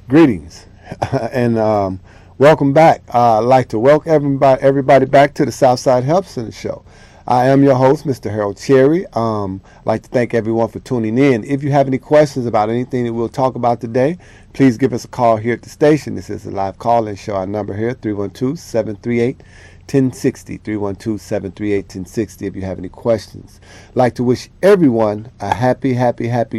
Greetings and welcome back. I'd like to welcome everybody back to the Southside Help Center show. I am your host, Mr. Harold Cherry. I'd like to thank everyone for tuning in. If you have any questions about anything that we'll talk about today, please give us a call here at the station. This is a live call-in show. Our number here, 312-738-1060, 312-738-1060 if you have any questions. I'd like to wish everyone a happy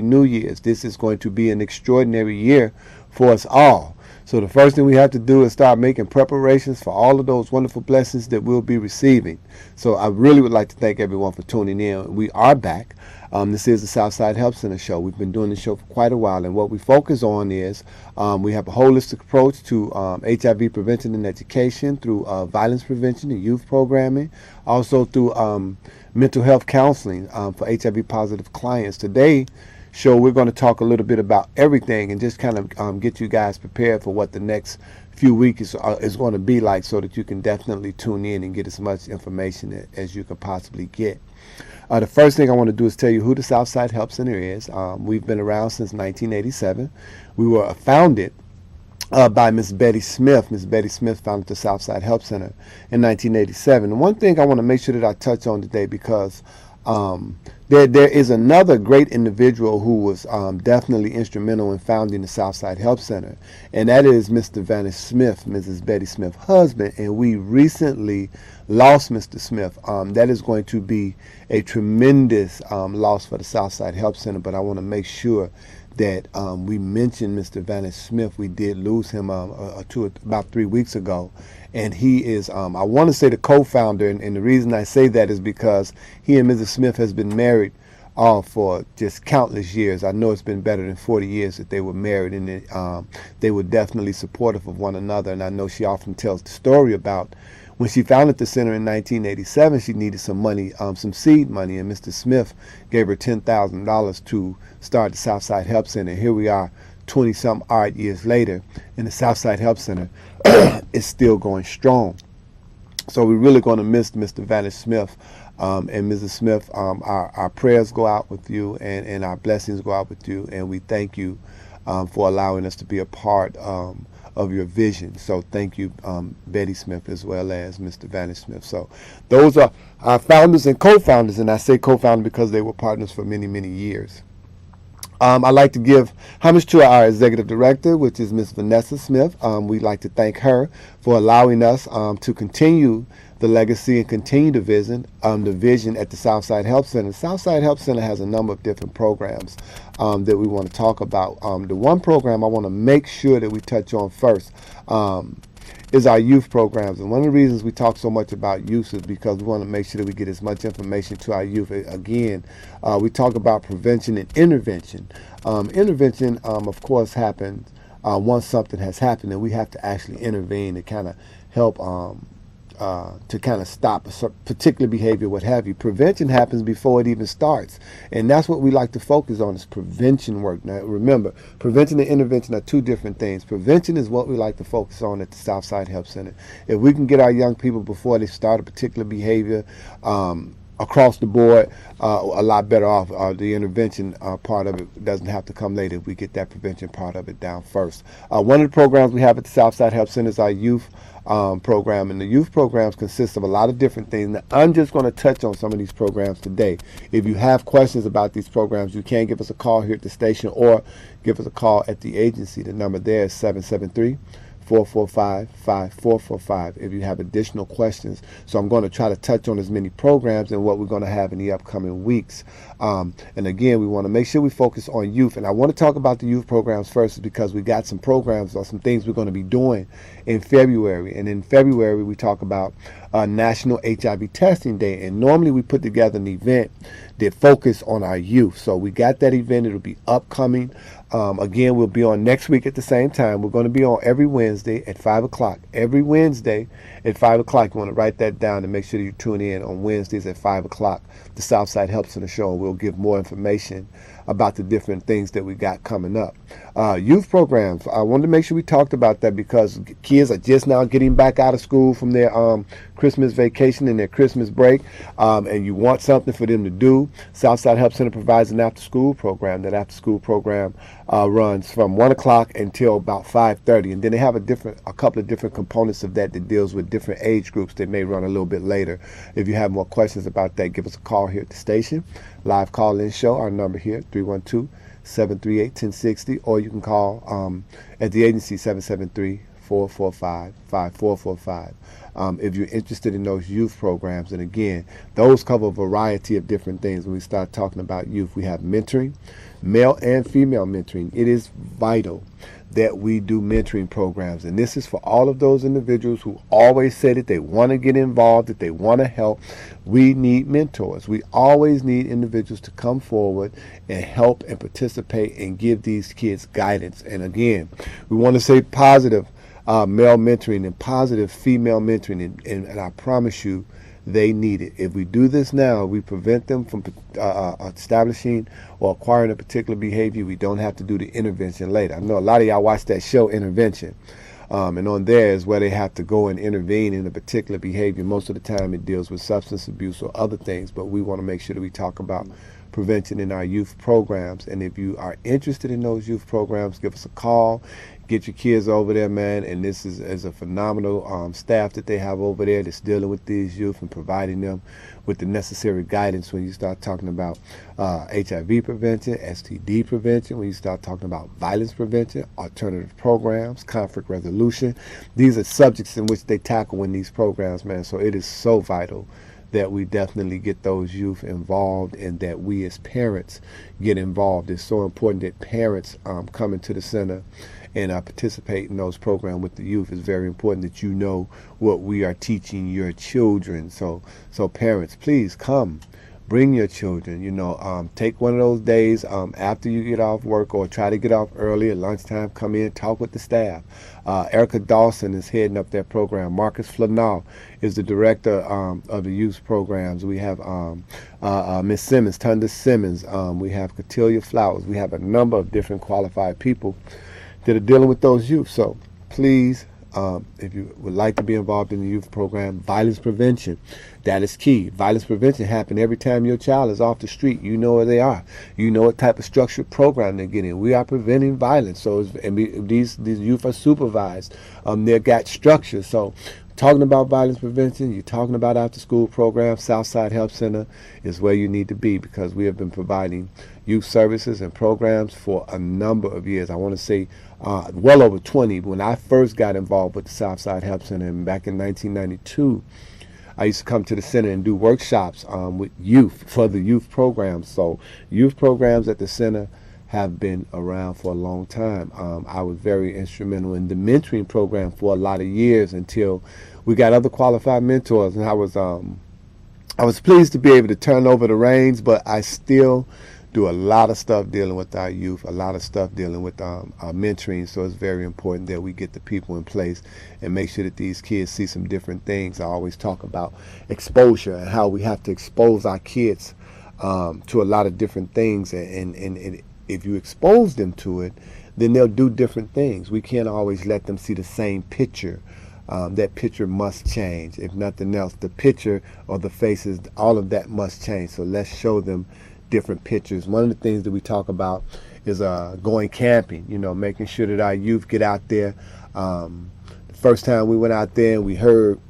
New Year's. This is going to be an extraordinary year for us all. So the first thing we have to do is start making preparations for all of those wonderful blessings that we'll be receiving. So I really would like to thank everyone for tuning in. We are back. This is the Southside Help Center show. We've been doing the show for quite a while, and what we focus on is we have a holistic approach to HIV prevention and education through violence prevention and youth programming, also through mental health counseling for HIV positive clients. Today show we're going to talk a little bit about everything and just kind of get you guys prepared for what the next few weeks is going to be like, so that you can definitely tune in and get as much information as you can possibly get. The first thing I want to do is tell you who the Southside Help Center is. We've been around since 1987. We were founded by Miss Betty Smith. Miss Betty Smith founded the Southside Help Center in 1987. And one thing I want to make sure that I touch on today, because there is another great individual who was definitely instrumental in founding the Southside Help Center, and that is Mr. Vanish Smith, Mrs. Betty Smith's husband. And we recently lost Mr. Smith. That is going to be a tremendous loss for the Southside Help Center, but I want to make sure that we mentioned Mr. Vanish Smith. We did lose him about 3 weeks ago. And he is, I want to say, the co-founder, and the reason I say that is because he and Mrs. Smith has been married for just countless years. I know it's been better than 40 years that they were married, and they were definitely supportive of one another. And I know she often tells the story about when she founded the center in 1987, she needed some money, some seed money, and Mr. Smith gave her $10,000 to start the Southside Help Center. Here we are 20-some odd years later, and the Southside Help Center is still going strong. So we're really going to miss Mr. Vanish Smith and Mrs. Smith. Our prayers go out with you, and our blessings go out with you, and we thank you for allowing us to be a part of your vision. So thank you, Betty Smith, as well as Mr. Vanish Smith. So those are our founders and co-founders, and I say co-founder because they were partners for many years. I'd like to give homage to our executive director, which is Miss Vanessa Smith. We'd like to thank her for allowing us to continue the legacy and continue the vision at the Southside Help Center. The Southside Help Center has a number of different programs that we want to talk about. The one program I want to make sure that we touch on first is our youth programs. And one of the reasons we talk so much about youth is because we want to make sure that we get as much information to our youth. Again, we talk about prevention and intervention. Intervention, of course, happens once something has happened, and we have to actually intervene to kind of help to kind of stop a particular behavior, what have you. Prevention happens before it even starts, and that's what we like to focus on, is prevention work. Now remember, prevention and intervention are two different things. Prevention is what we like to focus on at the Southside Help Center. If we can get our young people before they start a particular behavior across the board, a lot better off. The intervention part of it doesn't have to come later if we get that prevention part of it down first. One of the programs we have at the Southside Help Center is our youth program, and the youth programs consist of a lot of different things. Now, I'm just going to touch on some of these programs today. If you have questions about these programs, you can give us a call here at the station or give us a call at the agency. The number there is 773-445-5445 if you have additional questions. So I'm going to try to touch on as many programs and what we're going to have in the upcoming weeks. And again, we want to make sure we focus on youth. And I want to talk about the youth programs first, because we got some programs or some things we're going to be doing in February. And in February, we talk about National HIV Testing Day. And normally we put together an event that focus on our youth. So we got that event. It'll be upcoming. Again, we'll be on next week at the same time. We're going to be on every Wednesday at 5 o'clock. Every Wednesday at 5 o'clock. You want to write that down and make sure you tune in on Wednesdays at 5 o'clock. The Southside Help Center show, and we'll give more information about the different things that we got coming up. Youth programs, I wanted to make sure we talked about that, because kids are just now getting back out of school from their Christmas vacation and their Christmas break, and you want something for them to do, Southside Help Center provides an after-school program. That after-school program runs from 1 o'clock until about 5:30, and then they have a couple of different components of that deals with different age groups that may run a little bit later. If you have more questions about that, give us a call here at the station. Live call-in show. Our number here, 312-738-1060, or you can call at the agency, 773-445-5445. If you're interested in those youth programs, and again, those cover a variety of different things. When we start talking about youth, we have mentoring, male and female mentoring. It is vital that we do mentoring programs, and this is for all of those individuals who always say that they want to get involved, that they want to help. We need mentors. We always need individuals to come forward and help and participate and give these kids guidance. And again, we want to say positive male mentoring and positive female mentoring, and I promise you, they need it. If we do this now, we prevent them from establishing or acquiring a particular behavior. We don't have to do the intervention later. I know a lot of y'all watch that show, Intervention, and on there is where they have to go and intervene in a particular behavior. Most of the time it deals with substance abuse or other things, but we want to make sure that we talk about prevention in our youth programs. And if you are interested in those youth programs, give us a call. Get your kids over there, man. And this is a phenomenal staff that they have over there that's dealing with these youth and providing them with the necessary guidance when you start talking about HIV prevention, STD prevention, when you start talking about violence prevention, alternative programs, conflict resolution. These are subjects in which they tackle in these programs, man. So it is so vital that we definitely get those youth involved, and that we as parents get involved. It's so important that parents come into the center and participate in those programs with the youth. It's very important that you know what we are teaching your children. So parents, please come. Bring your children, take one of those days after you get off work, or try to get off early at lunchtime, come in, talk with the staff. Erica Dawson is heading up that program. Marcus Flanall is the director of the youth programs. We have Miss Simmons, Tunda Simmons. We have Catilia Flowers. We have a number of different qualified people that are dealing with those youth. So please, if you would like to be involved in the youth program, violence prevention, that is key. Violence prevention happens every time your child is off the street. You know where they are. You know what type of structured program they're getting. We are preventing violence. So these youth are supervised. They've got structure. So talking about violence prevention, you're talking about after school programs, Southside Help Center is where you need to be, because we have been providing youth services and programs for a number of years. I want to say well over 20. When I first got involved with the Southside Help Center back in 1992, I used to come to the center and do workshops with youth for the youth programs. So youth programs at the center have been around for a long time. I was very instrumental in the mentoring program for a lot of years until we got other qualified mentors, and I was pleased to be able to turn over the reins, but I still do a lot of stuff dealing with our youth, a lot of stuff dealing with our mentoring. So it's very important that we get the people in place and make sure that these kids see some different things. I always talk about exposure and how we have to expose our kids to a lot of different things, and if you expose them to it, then they'll do different things. We can't always let them see the same picture. That picture must change. If nothing else, the picture or the faces, all of that must change. So let's show them different pictures. One of the things that we talk about is going camping, making sure that our youth get out there. The first time we went out there and we heard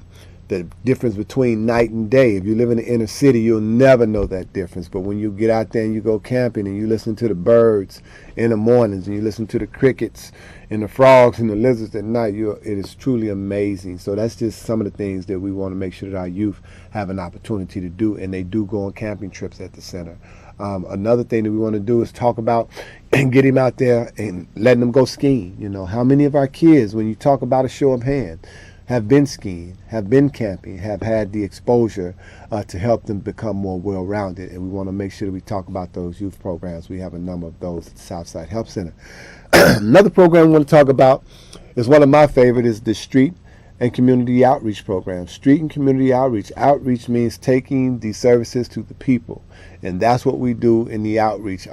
the difference between night and day. If you live in the inner city, you'll never know that difference. But when you get out there and you go camping and you listen to the birds in the mornings and you listen to the crickets and the frogs and the lizards at night, it is truly amazing. So that's just some of the things that we want to make sure that our youth have an opportunity to do, and they do go on camping trips at the center. Another thing that we want to do is talk about and get him out there and letting them go skiing. How many of our kids, when you talk about a show of hands, have been skiing, have been camping, have had the exposure to help them become more well-rounded. And we want to make sure that we talk about those youth programs. We have a number of those at the Southside Help Center. Another program we want to talk about is one of my favorite, is the Street and Community Outreach Program. Street and Community Outreach. Outreach means taking these services to the people. And that's what we do in the outreach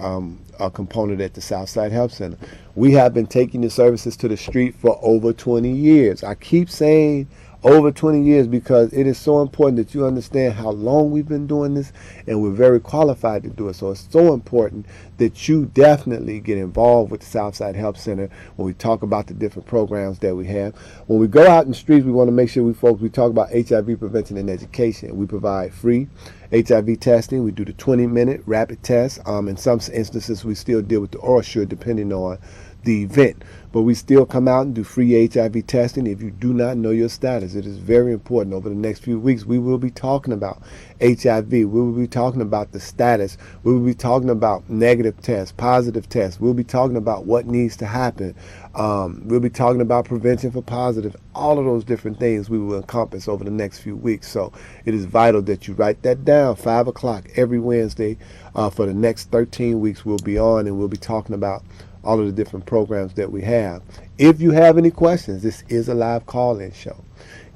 component at the Southside Help Center. We have been taking the services to the street for over 20 years. I keep saying over 20 years, because it is so important that you understand how long we've been doing this, and we're very qualified to do it. So it's so important that you definitely get involved with the Southside Help Center when we talk about the different programs that we have. When we go out in the streets, we want to make sure we talk about HIV prevention and education. We provide free HIV testing. We do the 20-minute rapid test. In some instances, we still deal with the OraSure depending on the event, but we still come out and do free HIV testing if you do not know your status. It is very important. Over the next few weeks, we will be talking about HIV. We will be talking about the status. We will be talking about negative tests, positive tests. We'll be talking about what needs to happen. We'll be talking about prevention for positive. All of those different things we will encompass over the next few weeks. So it is vital that you write that down. 5 o'clock every Wednesday for the next 13 weeks we'll be on, and we'll be talking about all of the different programs that we have. If you have any questions, this is a live call-in show.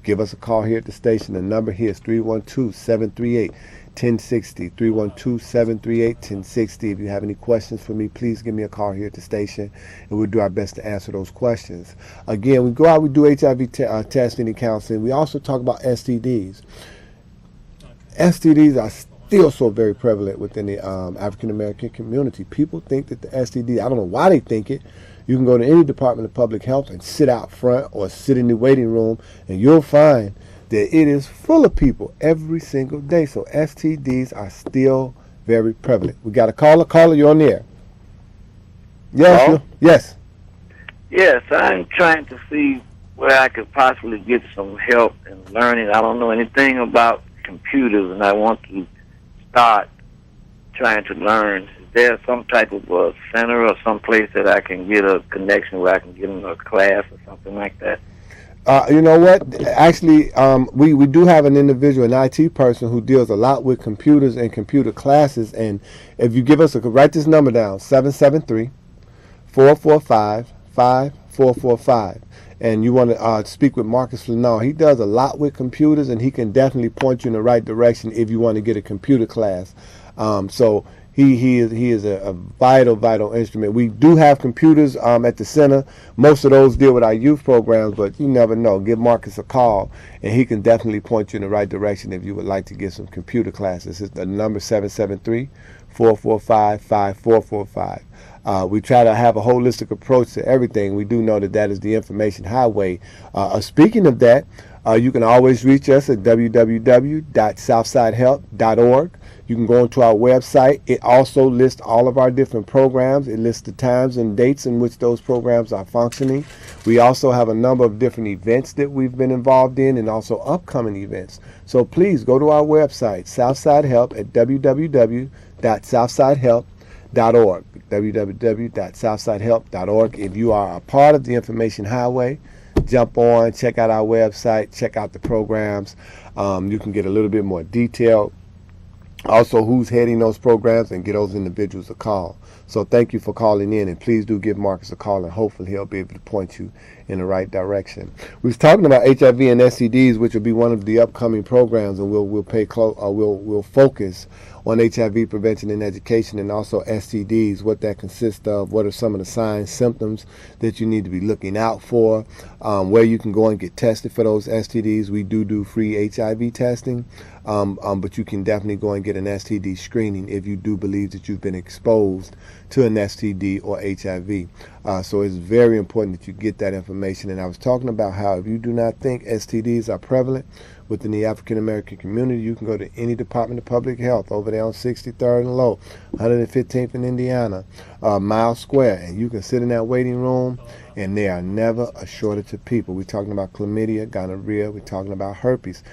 Give us a call here at the station. The number here is 312-738-1060, 312-738-1060. If you have any questions for me, please give me a call here at the station, and we'll do our best to answer those questions. Again, we go out, we do HIV testing and counseling. We also talk about STDs. STDs are still so very prevalent within the African American community. People think that the STD, I don't know why they think it. You can go to any Department of Public Health and sit out front or sit in the waiting room, and you'll find that it is full of people every single day. So STDs are still very prevalent. We got a caller. Caller, you're on the air. Yes. Hello? Yes. Yes, I'm trying to see where I could possibly get some help in learning. I don't know anything about computers, and I want to start trying to learn. Is there some type of center or some place that I can get a connection where I can get in a class or something like that? You know what? Actually, we do have an individual, an IT person, who deals a lot with computers and computer classes. And if you give us write this number down, 773-445-5445. And you want to speak with Marcus Flanell. He does a lot with computers, and he can definitely point you in the right direction if you want to get a computer class. So he is a vital instrument. We do have computers at the center. Most of those deal with our youth programs, but you never know. Give Marcus a call, and he can definitely point you in the right direction if you would like to get some computer classes. It's the number 773-445-5445. We try to have a holistic approach to everything. We do know that is the information highway. Speaking of that, you can always reach us at www.southsidehelp.org. You can go into our website. It also lists all of our different programs. It lists the times and dates in which those programs are functioning. We also have a number of different events that we've been involved in, and also upcoming events. So please go to our website, Southside Help, at www.southsidehelp.org, www.southsidehelp.org. If you are a part of the information highway, jump on, check out our website, check out the programs. You can get a little bit more detail. Also, who's heading those programs, and get those individuals a call. So thank you for calling in, and please do give Marcus a call, and hopefully he'll be able to point you in the right direction. We was talking about HIV and STDs, which will be one of the upcoming programs, and we'll focus on HIV prevention and education, and also STDs, what that consists of, what are some of the signs, symptoms that you need to be looking out for, where you can go and get tested for those STDs. We do free HIV testing, but you can definitely go and get an STD screening if you do believe that you've been exposed to an STD or HIV. So it's very important that you get that information. And I was talking about how if you do not think STDs are prevalent within the African American community, you can go to any Department of Public Health over there on 63rd and Low, 115th in Indiana, Mile Square, and you can sit in that waiting room, and there are never a shortage of people. We're talking about chlamydia, gonorrhea, we're talking about herpes.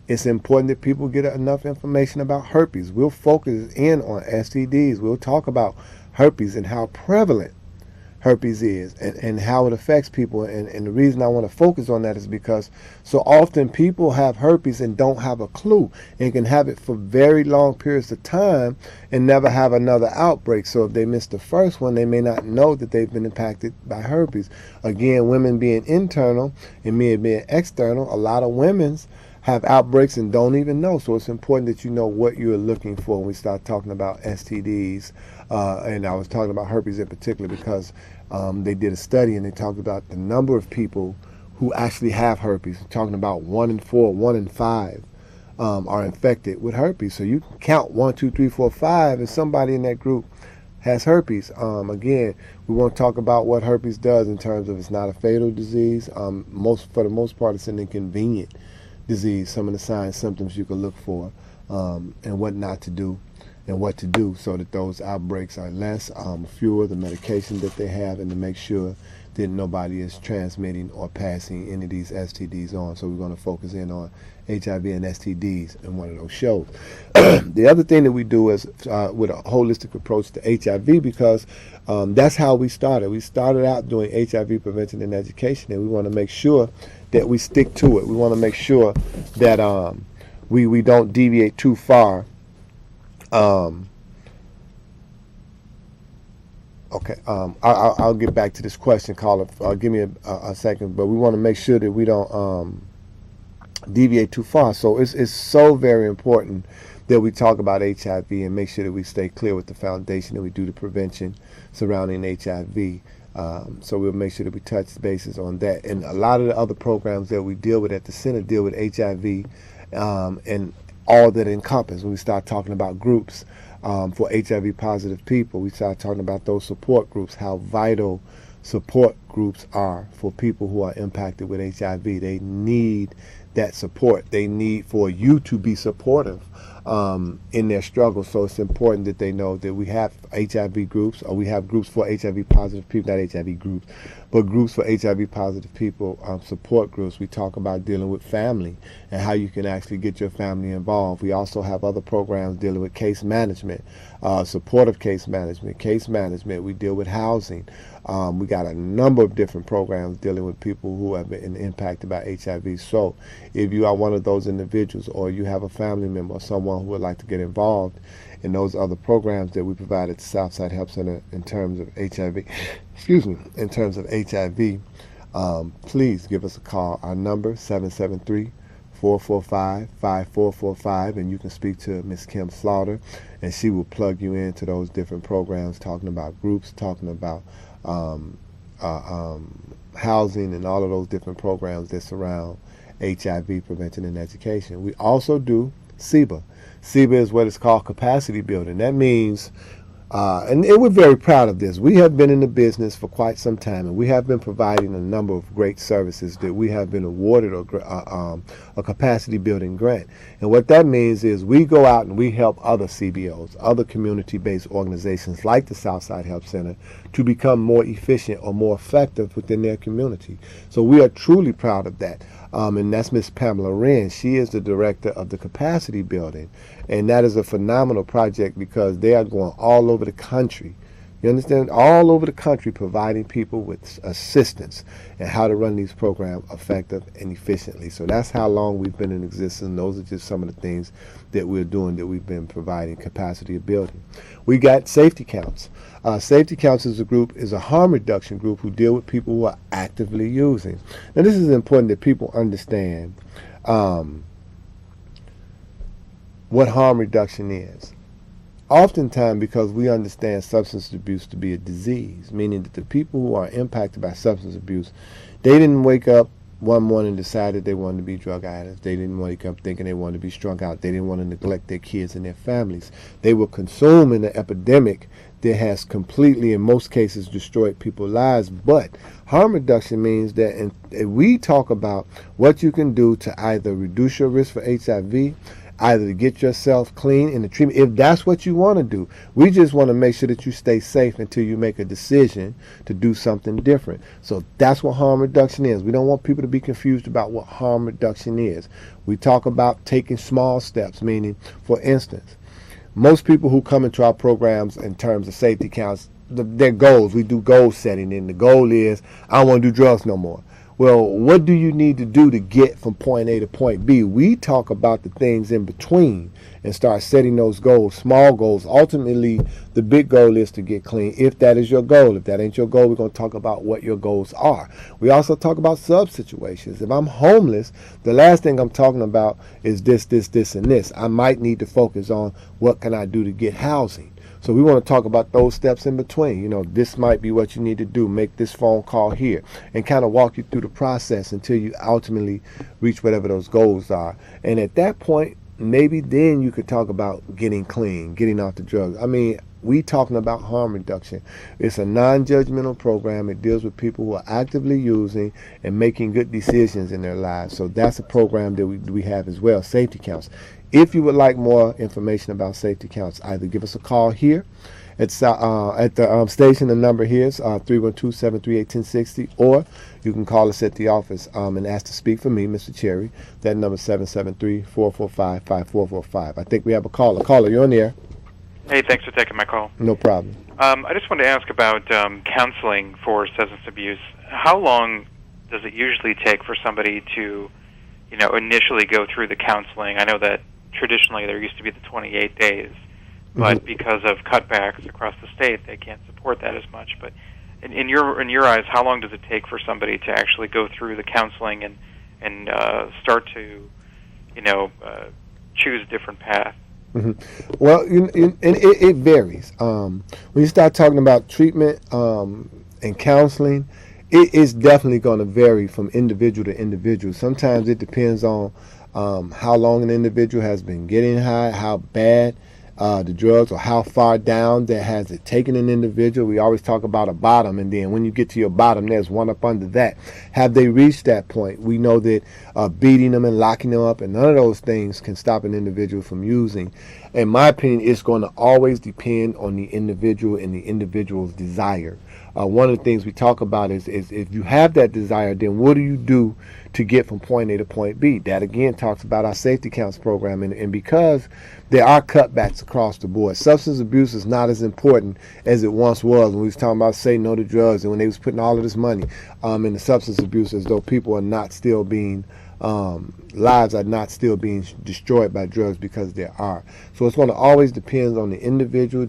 It's important that people get enough information about herpes. We'll focus in on STDs. We'll talk about herpes and how prevalent herpes is, and how it affects people. And the reason I want to focus on that is because so often people have herpes and don't have a clue, and can have it for very long periods of time and never have another outbreak. So if they miss the first one, they may not know that they've been impacted by herpes. Again, women being internal and men being external, a lot of women's have outbreaks and don't even know. So it's important that you know what you're looking for when we start talking about STDs. And I was talking about herpes in particular because they did a study, and they talked about the number of people who actually have herpes. I'm talking about 1 in 4, 1 in 5 are infected with herpes. So you can count 1, 2, 3, 4, 5, and somebody in that group has herpes. Again, we want to talk about what herpes does in terms of it's not a fatal disease. For the most part, it's an inconvenient disease. Some of the signs, symptoms you can look for, and what not to do and what to do so that those outbreaks are less, fewer, the medication that they have, and to make sure that nobody is transmitting or passing any of these STDs on. So we're going to focus in on HIV and STDs in one of those shows. The other thing that we do is with a holistic approach to HIV, because that's how we started. We started out doing HIV prevention and education, and we want to make sure that we stick to it. We want to make sure that we don't deviate too far. Okay, I'll get back to this question, caller. Give me a second, but we want to make sure that we don't deviate too far. So it's so very important that we talk about HIV and make sure that we stay clear with the foundation that we do the prevention surrounding HIV. So we'll make sure that we touch bases on that. And a lot of the other programs that we deal with at the center deal with HIV and all that encompass. When we start talking about groups for HIV positive people, we start talking about those support groups, how vital support groups are for people who are impacted with HIV. They need that support. They need for you to be supportive in their struggle. So it's important that they know that we have HIV groups, or we have groups for HIV positive people, not HIV groups, but groups for HIV positive people, support groups. We talk about dealing with family and how you can actually get your family involved. We also have other programs dealing with case management, supportive case management. We deal with housing. We got a number of different programs dealing with people who have been impacted by HIV. So if you are one of those individuals, or you have a family member or someone who would like to get involved in those other programs that we provide at the Southside Health Center in terms of HIV, please give us a call. Our number, 773-445-5445, and you can speak to Ms. Kim Slaughter, and she will plug you into those different programs, talking about groups, talking about housing, and all of those different programs that surround HIV prevention and education. We also do SIBA. SIBA is what is called capacity building. That means, and we're very proud of this, we have been in the business for quite some time, and we have been providing a number of great services that we have been awarded a capacity building grant. And what that means is we go out and we help other CBOs, other community-based organizations like the Southside Health Center, to become more efficient or more effective within their community. So we are truly proud of that. And that's Miss Pamela Wren. She is the director of the capacity building. And that is a phenomenal project because they are going all over the country. You understand? All over the country, providing people with assistance and how to run these programs effective and efficiently. So that's how long we've been in existence. Those are just some of the things that we're doing, that we've been providing capacity building. We got Safety Counts. Safety Counts is a harm reduction group who deal with people who are actively using. Now, this is important that people understand what harm reduction is. Oftentimes, because we understand substance abuse to be a disease, meaning that the people who are impacted by substance abuse, they didn't wake up one morning and decided they wanted to be drug addicts. They didn't wake up thinking they wanted to be strung out. They didn't want to neglect their kids and their families. They were consumed in an epidemic that has completely, in most cases, destroyed people's lives. But harm reduction means that we talk about what you can do to either reduce your risk for HIV, either to get yourself clean in the treatment, if that's what you want to do. We just want to make sure that you stay safe until you make a decision to do something different. So that's what harm reduction is. We don't want people to be confused about what harm reduction is. We talk about taking small steps, meaning, for instance, most people who come into our programs in terms of Safety Counts, their goals, we do goal setting, and the goal is, I don't want to do drugs no more. Well, what do you need to do to get from point A to point B? We talk about the things in between and start setting those goals, small goals. Ultimately, the big goal is to get clean, if that is your goal. If that ain't your goal, we're going to talk about what your goals are. We also talk about sub situations. If I'm homeless, the last thing I'm talking about is this, and this. I might need to focus on what can I do to get housing. So we want to talk about those steps in between. You know, this might be what you need to do. Make this phone call here and kind of walk you through the process until you ultimately reach whatever those goals are. And at that point, maybe then you could talk about getting clean, getting off the drugs. I mean, we talking about harm reduction. It's a non-judgmental program. It deals with people who are actively using and making good decisions in their lives. So that's a program that we have as well, Safety Counts. If you would like more information about Safety Counts, either give us a call here at the station. The number here is 312-738-1060, or you can call us at the office and ask to speak for me, Mr. Cherry. That number is 773-445-5445. I think we have a caller. Caller, you're on the air. Hey, thanks for taking my call. No problem. I just wanted to ask about counseling for substance abuse. How long does it usually take for somebody to, initially go through the counseling? I know that traditionally there used to be the 28 days, but because of cutbacks across the state, they can't support that as much. But in your eyes, how long does it take for somebody to actually go through the counseling and start to, choose a different path? Well, it varies. When you start talking about treatment and counseling, it is definitely going to vary from individual to individual. Sometimes it depends on how long an individual has been getting high, how bad the drugs, or how far down that has it taken an individual. We always talk about a bottom, and then when you get to your bottom, there's one up under that. Have they reached that point? We know that beating them and locking them up and none of those things can stop an individual from using. In my opinion, it's going to always depend on the individual and the individual's desire. One of the things we talk about is if you have that desire, then what do you do to get from point A to point B? That again talks about our Safety Counts program, and because there are cutbacks across the board, substance abuse is not as important as it once was when we was talking about say no to drugs, and when they was putting all of this money in the substance abuse, as though people are not still being lives are not still being destroyed by drugs, because there are. So it's going to always depend on the individual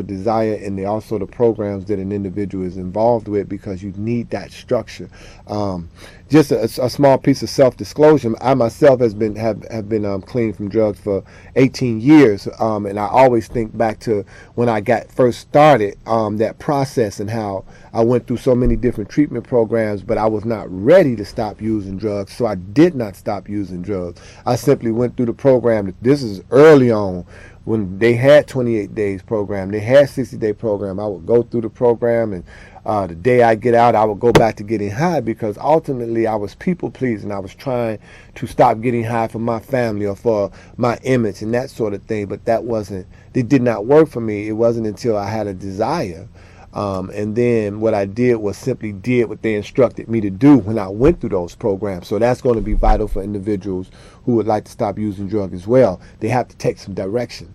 desire, and also the programs that an individual is involved with, because you need that structure. Just a small piece of self-disclosure. I myself have been clean from drugs for 18 years, and I always think back to when I first started that process, and how I went through so many different treatment programs, but I was not ready to stop using drugs, so I did not stop using drugs. I simply went through the program. This is early on, when they had 28 days program, they had 60-day program. I would go through the program, and the day I get out, I would go back to getting high, because ultimately I was people pleasing. I was trying to stop getting high for my family or for my image and that sort of thing. But it did not work for me. It wasn't until I had a desire. And then what I did was simply did what they instructed me to do when I went through those programs. So that's going to be vital for individuals who would like to stop using drugs as well. They have to take some direction.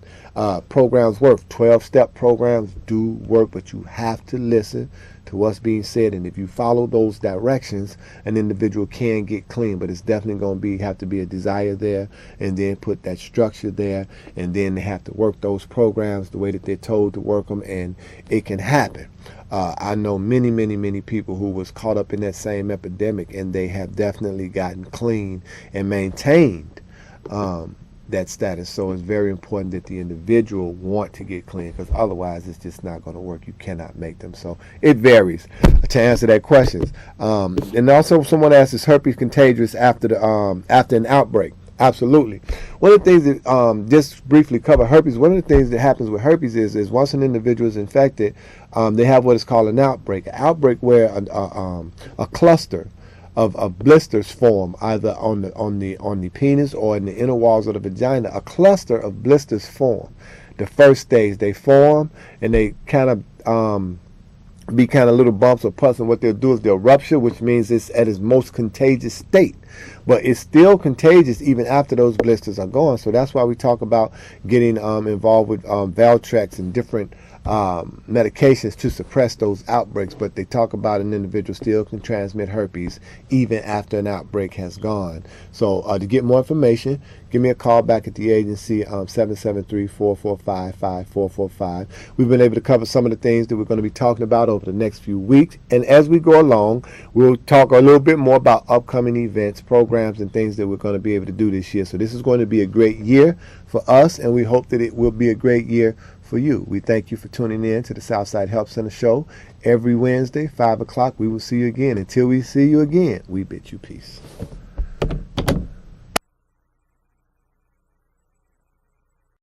Programs work. 12-step programs do work, but you have to listen to what's being said. And if you follow those directions, an individual can get clean. But it's definitely going to have to be a desire there, and then put that structure there, and then they have to work those programs the way that they're told to work them, and it can happen. I know many people who was caught up in that same epidemic, and they have definitely gotten clean and maintained that status. So it's very important that the individual want to get clean, because otherwise it's just not going to work. You cannot make them. So it varies. To answer that question, and also someone asked, is herpes contagious after an outbreak? Absolutely. One of the things that just briefly cover herpes, one of the things that happens with herpes is once an individual is infected, they have what is called an outbreak. An outbreak where a cluster of blisters form, either on the penis or in the inner walls of the vagina. A cluster of blisters form. The first stage, they form, and they kind of be kind of little bumps or pus, and what they'll do is they'll rupture, which means it's at its most contagious state. but it's still contagious even after those blisters are gone. So that's why we talk about getting involved with Valtrex and different medications to suppress those outbreaks. But they talk about an individual still can transmit herpes even after an outbreak has gone. So to get more information, give me a call back at the agency, 773-445-5445. We've been able to cover some of the things that we're going to be talking about over the next few weeks. And as we go along, we'll talk a little bit more about upcoming events, programs, and things that we're going to be able to do this year. So this is going to be a great year for us, and we hope that it will be a great year for you. We thank you for tuning in to the Southside Help Center show every Wednesday, 5 o'clock. We will see you again. Until we see you again, we bid you peace.